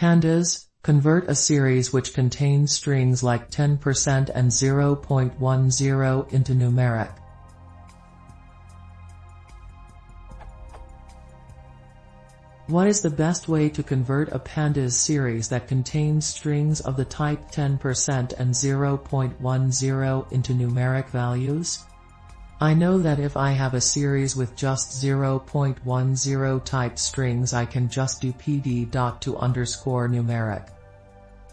Pandas, convert a series which contains strings like 10% and 0.10 into numeric. What is the best way to convert a Pandas series that contains strings of the type 10% and 0.10 into numeric values? I know that if I have a series with just 0.10 type strings, I can just do pd.to_numeric.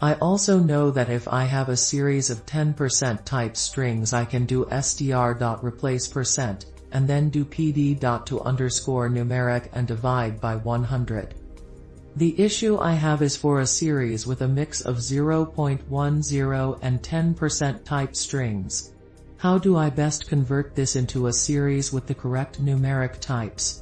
I also know that if I have a series of 10% type strings, I can do str.replace% and then do pd.to_numeric and divide by 100. The issue I have is for a series with a mix of 0.10 and 10% type strings. How do I best convert this into a series with the correct numeric types?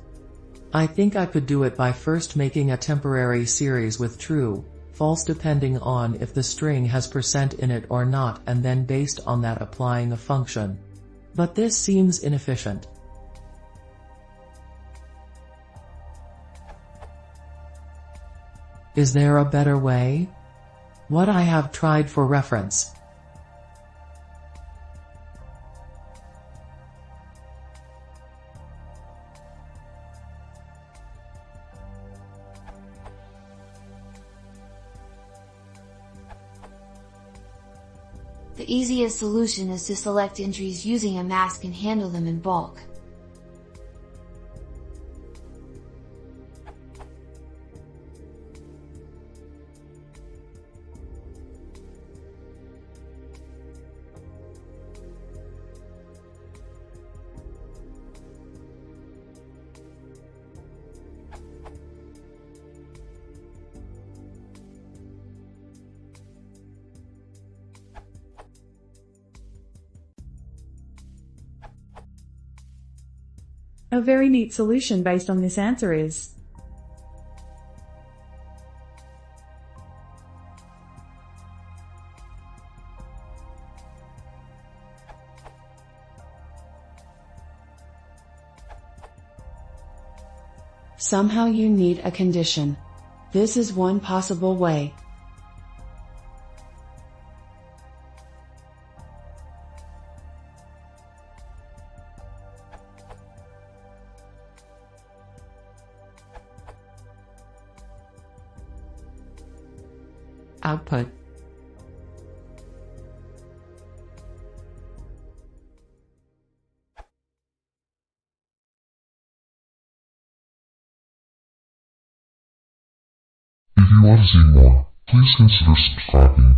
I think I could do it by first making a temporary series with true, false depending on if the string has percent in it or not, and then based on that applying a function. But this seems inefficient. Is there a better way? What I have tried for reference. The easiest solution is to select entries using a mask and handle them in bulk. A very neat solution based on this answer is somehow you need a condition. This is one possible way. Output. If you want to see more, please consider subscribing.